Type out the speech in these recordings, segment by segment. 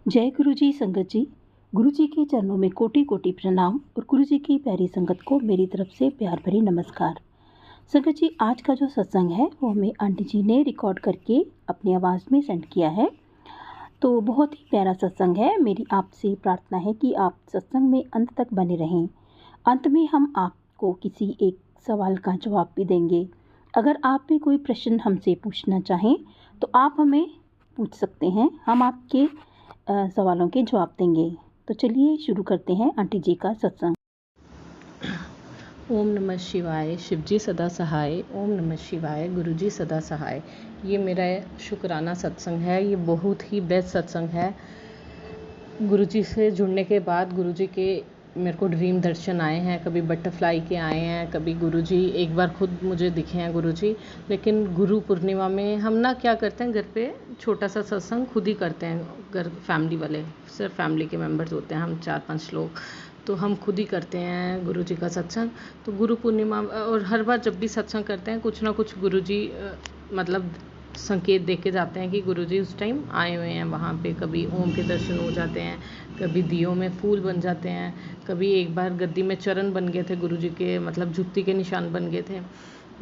जय गुरु जी संगत जी। गुरु जी के चरणों में कोटि कोटि प्रणाम और गुरु जी की प्यारी संगत को मेरी तरफ से प्यार भरी नमस्कार। संगत जी, आज का जो सत्संग है वो हमें आंटी जी ने रिकॉर्ड करके अपनी आवाज़ में सेंड किया है। तो बहुत ही प्यारा सत्संग है। मेरी आपसे प्रार्थना है कि आप सत्संग में अंत तक बने रहें। अंत में हम आपको किसी एक सवाल का जवाब भी देंगे। अगर आप भी कोई प्रश्न हमसे पूछना चाहें तो आप हमें पूछ सकते हैं, हम आपके सवालों के जवाब देंगे। तो चलिए शुरू करते हैं आंटी जी का सत्संग। ओम नमः शिवाय। शिवजी सदा सहाय। ओम नमः शिवाय। गुरुजी सदा सहाय। ये मेरा शुक्राना सत्संग है। ये बहुत ही बेस्ट सत्संग है। गुरुजी से जुड़ने के बाद गुरुजी के मेरे को ड्रीम दर्शन आए हैं। कभी बटरफ्लाई के आए हैं, कभी गुरुजी एक बार खुद मुझे दिखे हैं गुरुजी। लेकिन गुरु पूर्णिमा में हम ना क्या करते हैं, घर पे छोटा सा सत्संग खुद ही करते हैं। घर फैमिली वाले, सिर्फ फैमिली के मेंबर्स होते हैं, हम 4-5 लोग, तो हम खुद ही करते हैं गुरु जी का सत्संग। तो गुरु पूर्णिमा और हर बार जब भी सत्संग करते हैं कुछ ना कुछ गुरु जी मतलब संकेत दे के जाते हैं कि गुरु जी उस टाइम आए हुए हैं वहाँ पे। कभी ओम के दर्शन हो जाते हैं, कभी दियों में फूल बन जाते हैं, कभी एक बार गद्दी में चरण बन गए थे गुरु जी के, मतलब जुत्ती के निशान बन गए थे।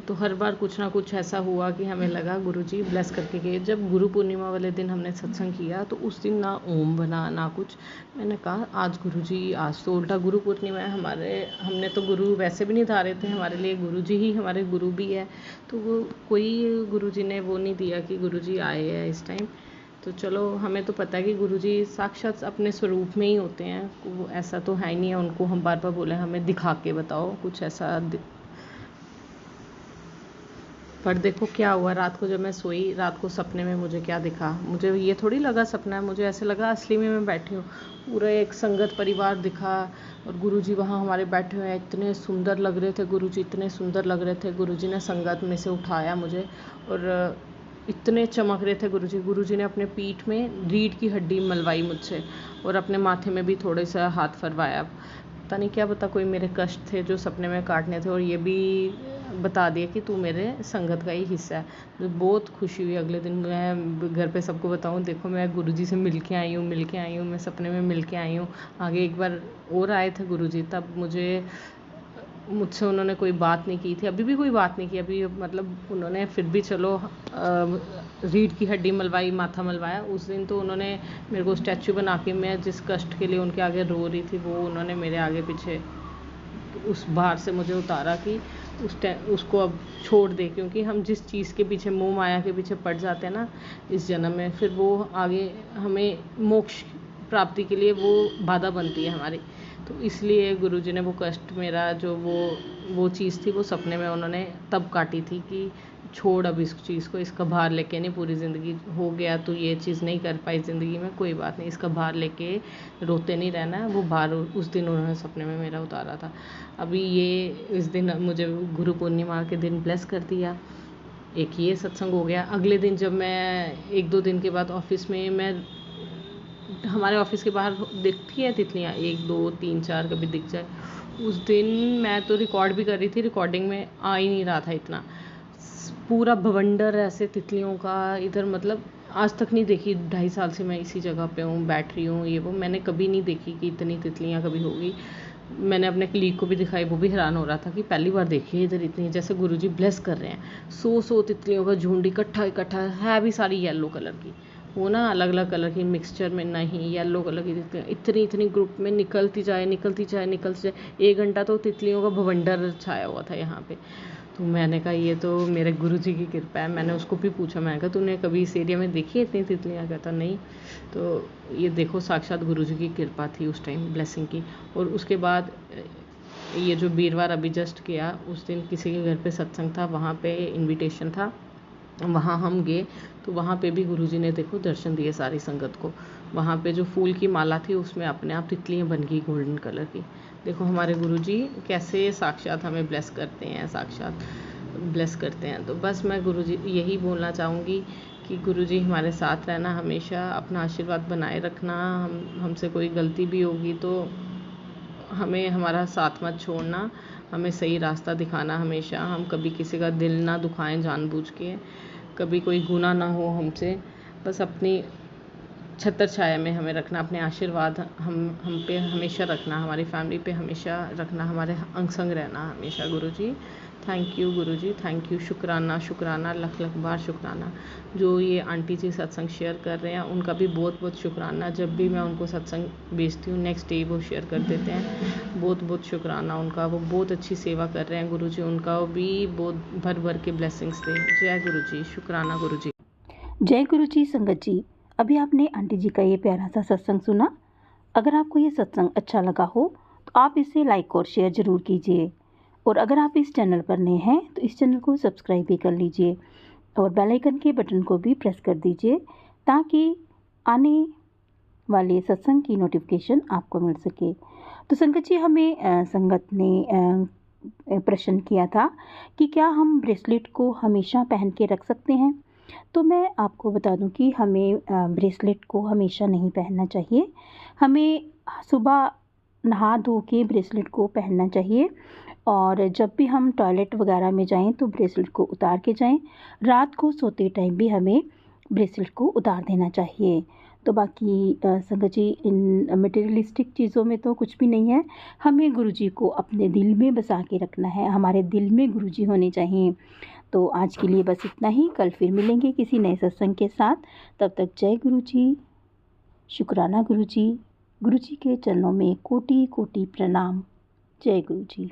तो हर बार कुछ ना कुछ ऐसा हुआ कि हमें लगा गुरु जी ब्लेस करके गए। जब गुरु पूर्णिमा वाले दिन हमने सत्संग किया तो उस दिन ना ओम बना ना कुछ। मैंने कहा आज गुरु जी, आज तो उल्टा गुरु पूर्णिमा है। हमने तो गुरु वैसे भी नहीं धारे थे, हमारे लिए गुरु जी ही हमारे गुरु भी है। तो वो कोई गुरु जी ने वो नहीं दिया कि गुरु जी आए हैं इस टाइम। तो चलो, हमें तो पता है कि गुरु जी साक्षात अपने स्वरूप में ही होते हैं। वो ऐसा तो है ही नहीं है उनको हम बार बार बोले हमें दिखा के बताओ कुछ ऐसा। पर देखो क्या हुआ, रात को जब मैं सोई, रात को सपने में मुझे क्या दिखा, मुझे ये थोड़ी लगा सपना है, मुझे ऐसे लगा असली में मैं बैठी हूँ। पूरा एक संगत परिवार दिखा और गुरुजी वहाँ हमारे बैठे हुए हैं। इतने सुंदर लग रहे थे गुरुजी, इतने सुंदर लग रहे थे। गुरुजी ने संगत में से उठाया मुझे और इतने चमक रहे थे गुरुजी। गुरुजी ने अपने पीठ में रीढ़ की हड्डी मलवाई मुझसे और अपने माथे में भी थोड़े सा हाथ फरवाया। पता नहीं क्या पता कोई मेरे कष्ट थे जो सपने में काटने थे, और ये भी बता दिया कि तू मेरे संगत का ही हिस्सा है। मुझे बहुत खुशी हुई। अगले दिन मैं घर पे सबको बताऊँ, देखो मैं गुरुजी से मिल के आई हूँ, मैं सपने में मिल के आई हूँ। आगे एक बार और आए थे गुरुजी, तब मुझसे उन्होंने कोई बात नहीं की थी, अभी भी कोई बात नहीं की। अभी मतलब उन्होंने फिर भी चलो रीढ़ की हड्डी मलवाई, माथा मलवाया। उस दिन तो उन्होंने मेरे को स्टैचू बना के, मैं जिस कष्ट के लिए उनके आगे रो रही थी, वो उन्होंने मेरे आगे पीछे उस भार से मुझे उतारा कि उसको अब छोड़ दे। क्योंकि हम जिस चीज़ के पीछे, मोह माया के पीछे पड़ जाते हैं ना इस जन्म में, फिर वो आगे हमें मोक्ष प्राप्ति के लिए वो बाधा बनती है हमारी। तो इसलिए गुरुजी ने वो कष्ट मेरा जो वो चीज़ थी, वो सपने में उन्होंने तब काटी थी कि छोड़ अब इस चीज़ को, इसका भार लेके नहीं पूरी ज़िंदगी हो गया, तो ये चीज़ नहीं कर पाई ज़िंदगी में, कोई बात नहीं, इसका भार लेके रोते नहीं रहना है। वो भार उस दिन उन्होंने सपने में मेरा उतारा था। अभी ये इस दिन मुझे गुरु पूर्णिमा के दिन ब्लेस कर दिया। एक ये सत्संग हो गया। अगले दिन जब मैं 1-2 दिन के बाद ऑफिस में, मैं हमारे ऑफिस के बाहर दिखती है तितलियाँ, 1, 2, 3, 4 कभी दिख जाए। उस दिन मैं तो रिकॉर्ड भी कर रही थी, रिकॉर्डिंग में आ ही नहीं रहा था इतना। पूरा भवंडर ऐसे तितलियों का इधर, मतलब आज तक नहीं देखी। 2.5 साल से मैं इसी जगह पे हूँ, बैठ रही हूँ, ये वो मैंने कभी नहीं देखी कि इतनी तितलियाँ कभी होगी। मैंने अपने कलीग को भी दिखाई, वो भी हैरान हो रहा था कि पहली बार देखी है इधर इतनी, जैसे गुरुजी ब्लेस कर रहे हैं। 100 तितलियों का झुंड इकट्ठा है, भी सारी येलो कलर की, वो ना अलग अलग कलर की मिक्सचर में नहीं, येलो कलर की तितलियाँ इतनी ग्रुप में निकलती जाए। 1 घंटा तो तितलियों का भवंडर छाया हुआ था यहाँ पे। तो मैंने कहा ये तो मेरे गुरुजी की कृपा है। मैंने उसको भी पूछा, मैंने कहा तूने कभी इस एरिया में देखी है इतनी तितलियाँ? कहता नहीं। तो ये देखो साक्षात गुरुजी की कृपा थी उस टाइम, ब्लेसिंग की। और उसके बाद ये जो वीरवार अभी जस्ट किया, उस दिन किसी के घर पे सत्संग था, वहाँ पे इनविटेशन था, वहाँ हम गए। तो वहाँ पे भी गुरुजी ने देखो दर्शन दिए सारी संगत को। वहाँ पे जो फूल की माला थी उसमें अपने आप तितलियाँ बन गई गोल्डन कलर की। देखो हमारे गुरुजी कैसे साक्षात हमें ब्लेस करते हैं, साक्षात ब्लेस करते हैं। तो बस मैं गुरुजी यही बोलना चाहूँगी कि गुरुजी हमारे साथ रहना, हमेशा अपना आशीर्वाद बनाए रखना। हमसे कोई गलती भी होगी तो हमें हमारा साथ मत छोड़ना, हमें सही रास्ता दिखाना हमेशा। हम कभी किसी का दिल ना दुखाएं जानबूझ के, कभी कोई गुनाह ना हो हमसे। बस अपनी छत्र छाया में हमें रखना, अपने आशीर्वाद हम पे हमेशा रखना, हमारी फैमिली पे हमेशा रखना, हमारे अंग संग रहना हमेशा Guruji. Thank you Guruji, thank you. शुक्राना शुक्राना, लख लख बार शुक्राना। जो ये आंटी जी सत्संग शेयर कर रहे हैं उनका भी बहुत बहुत शुक्राना। जब भी मैं उनको सत्संग भेजती हूँ नेक्स्ट डे वो शेयर कर देते हैं। बहुत बहुत शुक्राना उनका, वो बहुत अच्छी सेवा कर रहे हैं गुरुजी। उनका भी बहुत भर भर के ब्लेसिंग्स दे। जय गुरुजी, शुक्राना गुरुजी। जय गुरु जी। संगत जी, अभी आपने आंटी जी का ये प्यारा सा सत्संग सुना। अगर आपको ये सत्संग अच्छा लगा हो तो आप इसे लाइक और शेयर ज़रूर कीजिए, और अगर आप इस चैनल पर नए हैं तो इस चैनल को सब्सक्राइब भी कर लीजिए और बेल आइकन के बटन को भी प्रेस कर दीजिए ताकि आने वाले सत्संग की नोटिफिकेशन आपको मिल सके। तो संगत जी, हमें संगत ने प्रश्न किया था कि क्या हम ब्रेसलेट को हमेशा पहन के रख सकते हैं। तो मैं आपको बता दूं कि हमें ब्रेसलेट को हमेशा नहीं पहनना चाहिए। हमें सुबह नहा धो के ब्रेसलेट को पहनना चाहिए, और जब भी हम टॉयलेट वगैरह में जाएं तो ब्रेसलेट को उतार के जाएं। रात को सोते टाइम भी हमें ब्रेसलेट को उतार देना चाहिए। तो बाकी संगत जी, इन मटेरियलिस्टिक चीज़ों में तो कुछ भी नहीं है। हमें गुरुजी को अपने दिल में बसा के रखना है, हमारे दिल में गुरुजी होने चाहिए। तो आज के लिए बस इतना ही। कल फिर मिलेंगे किसी नए सत्संग के साथ। तब तक जय गुरु जी, शुक्राना गुरु जी। गुरु जी के चरणों में कोटि कोटि प्रणाम। जय गुरु जी।